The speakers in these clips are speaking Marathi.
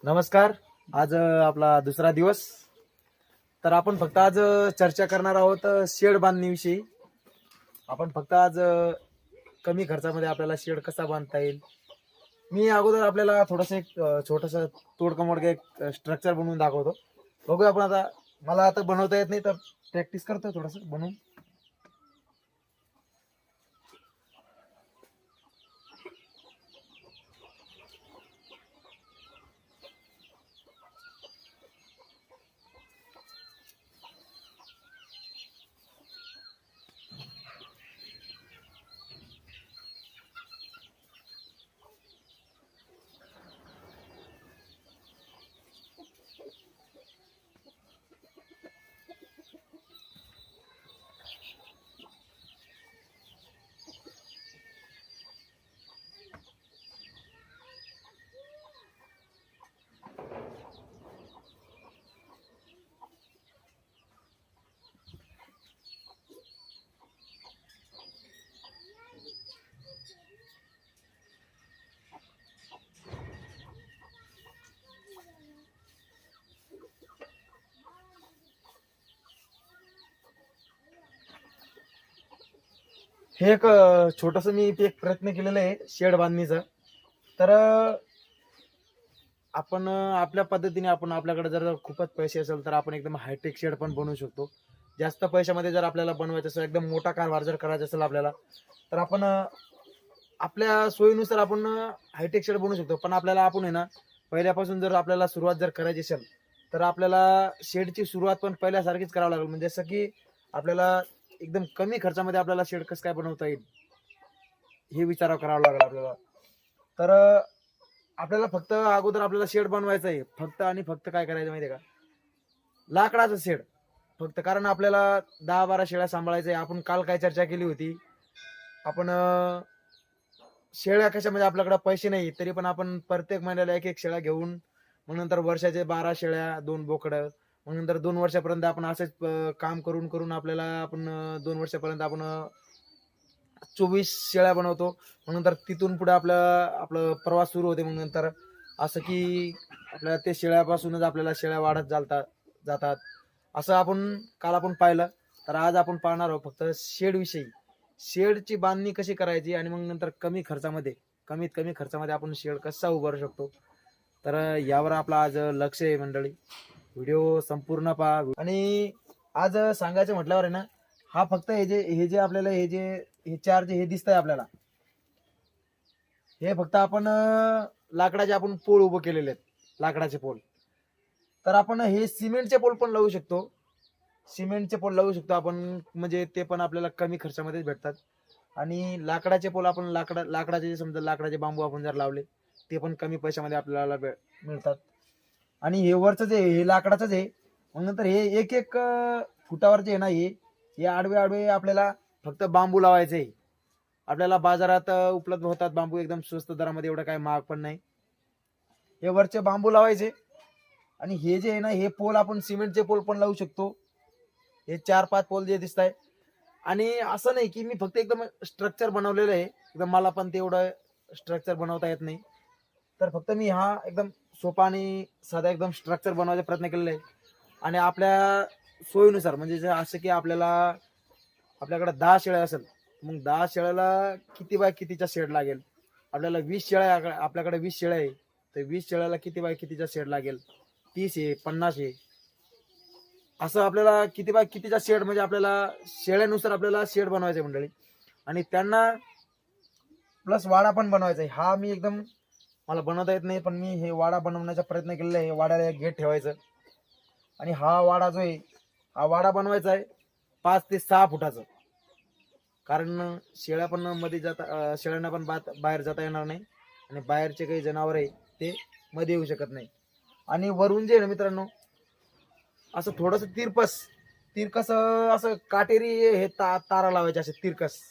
नमस्कार. आज आपला दुसरा दिवस. तर आपण फक्त आज चर्चा करणार आहोत शेड बांधणीविषयी. आपण फक्त आज कमी खर्चामध्ये आपल्याला शेड कसा बांधता येईल. मी अगोदर आपल्याला थोडंसं एक छोटंसं तोडकं एक स्ट्रक्चर बनवून दाखवतो. बघूया आपण आता. मला आता बनवता येत नाही तर प्रॅक्टिस करतो थोडंसं बनवून. हे एक छोटंसं मी एक प्रयत्न केलेला आहे शेड बांधणीचा. तर आपण आपल्या पद्धतीने आपण आपल्याकडे जर खूपच पैसे असेल तर आपण एकदम हायटेक शेड पण बनवू शकतो. जास्त पैशामध्ये जर आपल्याला बनवायचं असेल, एकदम मोठा कारभार जर करायचा असेल आपल्याला, तर आपण आपल्या सोयीनुसार आपण हायटेक शेड बनवू शकतो. पण आपल्याला आपण आहे ना, पहिल्यापासून जर आपल्याला सुरुवात जर करायची असेल तर आपल्याला शेडची सुरुवात पण पहिल्यासारखीच करावं लागेल. म्हणजे जसं की आपल्याला एकदम कमी खर्चामध्ये आपल्याला शेड कसं काय बनवता येईल हे विचार करावा लागेल आपल्याला. तर आपल्याला फक्त अगोदर आपल्याला शेड बनवायचं आहे. फक्त आणि फक्त काय करायचं माहितीये का, लाकडाचं शेड फक्त. कारण आपल्याला 10-12 शेळ्या सांभाळायचं आहे. आपण काल काय चर्चा केली होती, आपण शेळ्या कशामध्ये आपल्याकडे पैसे नाही तरी पण आपण प्रत्येक महिन्याला एक एक शेळ्या घेऊन मग नंतर वर्षाचे 12 शेळ्या, 2 बोकडं, मग नंतर 2 वर्षापर्यंत आपण असंच काम करून करून आपल्याला आपण 2 वर्षापर्यंत आपण 24 शेळ्या बनवतो. मग नंतर तिथून पुढे आपलं प्रवास सुरू होते. मग नंतर असं की आपल्याला ते शेळ्यापासूनच आपल्याला शेळ्या वाढत जातात. असं काल आपण पाहिलं. तर आज आपण पाहणार आहोत फक्त शेड विषयी. शेडची बांधणी कशी करायची आणि मग नंतर कमीत कमी खर्चामध्ये आपण शेड कसा उभारू शकतो. तर यावर आपलं आज लक्ष आहे मंडळी. व्हिडिओ संपूर्ण पहा. आणि आज सांगायचं म्हटल्यावर आहे ना, हा फक्त हे जे आपल्याला हे चार जे हे दिसत आहे आपल्याला, हे फक्त आपण लाकडाचे आपण पोल उभं केलेले आहेत, लाकडाचे पोल. तर आपण हे सिमेंटचे पोल पण लावू शकतो. सिमेंटचे पोल लावू शकतो आपण, म्हणजे ते पण आपल्याला कमी खर्चामध्येच भेटतात. आणि लाकडाचे पोल आपण लाकडाचे समजा लाकडाचे बांबू आपण जर लावले ते पण कमी पैशामध्ये आपल्याला मिळतात. आणि हे वरचं जे हे लाकडाचंच आहे. मग नंतर हे एक एक फुटावर जे आहे ना, हे आडवे आडवे आपल्याला फक्त बांबू लावायचे. आपल्याला बाजारात उपलब्ध होतात बांबू एकदम स्वस्त दरामध्ये, एवढं काय महाग पण नाही. हे वरचे बांबू लावायचे. आणि हे जे आहे ना, हे पोल आपण सिमेंटचे पोल पण लावू शकतो. हे 4-5 पोल जे दिसत आहे. आणि असं नाही की मी फक्त एकदम स्ट्रक्चर बनवलेलं आहे, एकदम मला पण तेवढं स्ट्रक्चर बनवता येत नाही. तर फक्त मी हा एकदम सोपा आणि साधा एकदम स्ट्रक्चर बनवायचा प्रयत्न केलेला आहे. आणि आपल्या सोयीनुसार, म्हणजे असं की आपल्याकडे 10 शेळ्या असेल, मग 10 शेळ्याला किती बाय कितीचा शेड लागेल. आपल्याला 20 शेळ्या, आपल्याकडे 20 शेळ्या आहे, तर 20 शेळ्याला किती बाय कितीचा शेड लागेल. 30 आहे, 50 आहे, असं आपल्याला किती बाय कितीचा शेड, म्हणजे आपल्याला शेळ्यानुसार आपल्याला शेड बनवायचं मंडळी. आणि त्यांना प्लस वाडा पण बनवायचा आहे. हा मी एकदम मला बनवता येत नाही, पण मी हे वाडा बनवण्याचा प्रयत्न केलेला आहे. वाड्याला एक गेट ठेवायचं. आणि हा वाडा जो आहे, हा वाडा बनवायचा आहे 5 ते 6 फुटाचं. कारण शेळ्या पण मध्ये शेळ्यांना पण बाहेर जाता येणार नाही. आणि बाहेरचे काही जनावर आहे ते मध्ये येऊ शकत नाही. आणि वरून जे आहे ना मित्रांनो, असं थोडस तिरकस असं काटेरी हे तारा लावायचे असे तिरकस,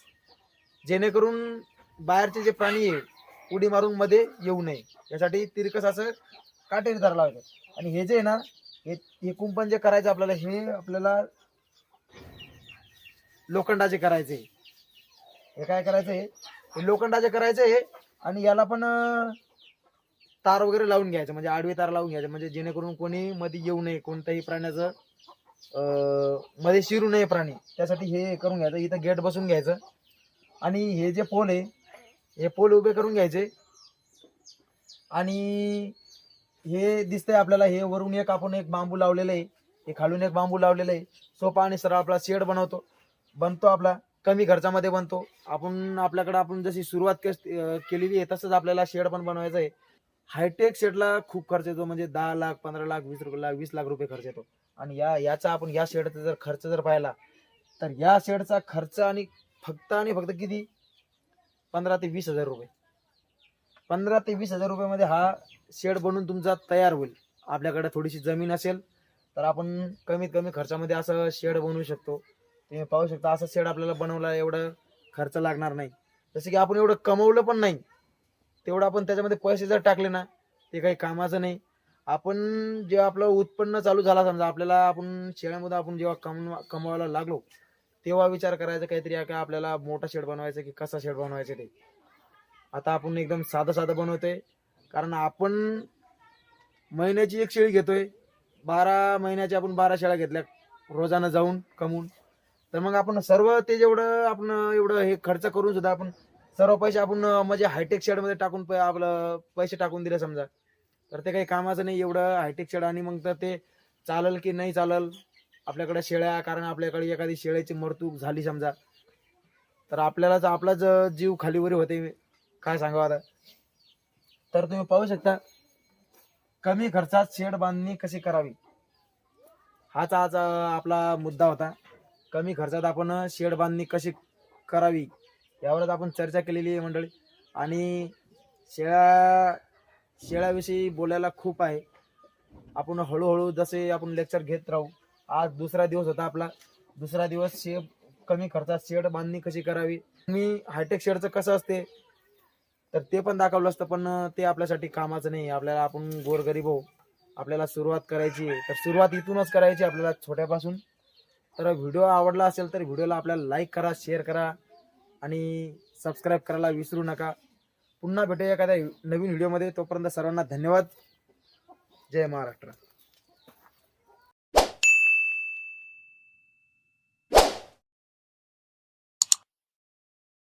जेणेकरून बाहेरचे जे प्राणी आहे उडी मारून मध्ये येऊ नये, यासाठी तिरकस असं काटेरी तारा लावायचं. आणि हे जे आहे ना, हे कुंपण जे करायचं आपल्याला, हे आपल्याला लोखंडाचे करायचे. हे काय करायचं, हे लोखंडाचे करायचे. आणि याला पण तार वगैरे लावून घ्यायचं, म्हणजे आडवी तार लावून घ्यायचं, म्हणजे जेणेकरून कोणी मध्ये येऊ नये, कोणत्याही प्राण्याचं मध्ये शिरू नये प्राणी, त्यासाठी हे करून घ्यायचं. इथं गेट बसून घ्यायचं आणि हे जे पोल आहे हे पोल उभे करून घ्यायचे. आणि हे दिसतंय आपल्याला, हे वरून एक आपण एक बांबू लावलेलं आहे, हे खालून एक बांबू लावलेलं आहे. सोपा आणि सरळ आपला शेड बनतो आपला, कमी खर्चामध्ये बनतो. आपल्याकडे आपण जशी सुरुवात केलेली आहे तसंच आपल्याला शेड पण बनवायचं आहे. हायटेक शेडला खूप खर्च येतो, म्हणजे 10 लाख 15 लाख 20 लाख रुपये खर्च येतो. आणि याचा आपण या शेडचा जर खर्च पाहिला तर या शेडचा खर्च आणि फक्त किती 15 ते 20 हजार रुपये, 15 ते 20 हजार रुपयामध्ये हा शेड बनून तुमचा तयार होईल. आपल्याकडे थोडीशी जमीन असेल तर आपण कमीत कमी खर्चामध्ये असं शेड बनवू शकतो. तुम्ही पाहू शकता, असं शेड आपल्याला बनवला एवढं खर्च लागणार नाही. जसं की आपण एवढं कमवलं पण नाही, तेवढं आपण त्याच्यामध्ये पैसे जर टाकले ना ते काही कामाचं नाही. आपण जेव्हा आपलं उत्पन्न चालू झाला, समजा आपल्याला आपण शेळ्यामध्ये आपण जेव्हा कमवायला लागलो तेव्हा विचार करायचा काहीतरी का आपल्याला मोठा शेड बनवायचा की कसा शेड बनवायचा ते. आता आपण एकदम साधं बनवतोय, कारण आपण महिन्याची एक शेळी घेतोय, 12 महिन्याची आपण 12 शेळ्या घेतल्या रोजानं जाऊन कमवून. तर मग आपण सर्व ते जेवढं आपण एवढं हे खर्च करून सुद्धा आपण सर्व पैसे आपण म्हणजे हायटेक शेडमध्ये टाकून आपलं पैसे टाकून दिले समजा, तर ते काही कामाचं नाही एवढं हायटेक शेड. आणि मग तर ते चालल की नाही चालल आपल्याकडे शेळ्या, कारण आपल्याकडे एखादी शेळ्याची मृत्यू झाली समजा तर आपलाच जीव खालीवरी होते, काय सांगावं आता. तर तुम्ही पाहू शकता कमी खर्चात शेड बांधणी कशी करावी, हाच आज आपला मुद्दा होता. कमी खर्चात आपण शेड बांधणी कशी करावी यावरच आपण चर्चा केलेली आहे मंडळी. आणि शेळ्याविषयी बोलायला खूप आहे. आपण हळूहळू जसे आपण लेक्चर घेत राहू. आज दुसरा दिवस होता आपला, दुसरा दिवस कमी खर्चात शेड बांधणी कशी करावी. मी हायटेक शेडचं कसं असते तर ते पण दाखवलं असतं, पण ते आपल्यासाठी कामाचं नाही. आपल्याला आपण गोरगरीब हो, आपल्याला सुरुवात करायची आहे तर सुरुवात इथूनच करायची आपल्याला, छोट्यापासून. तर व्हिडिओ आवडला असेल तर व्हिडिओला आपल्याला लाईक करा, शेअर करा आणि सबस्क्राईब करायला विसरू नका. पुन्हा भेटूया एखाद्या नवीन व्हिडिओमध्ये. तोपर्यंत सर्वांना धन्यवाद. जय महाराष्ट्र.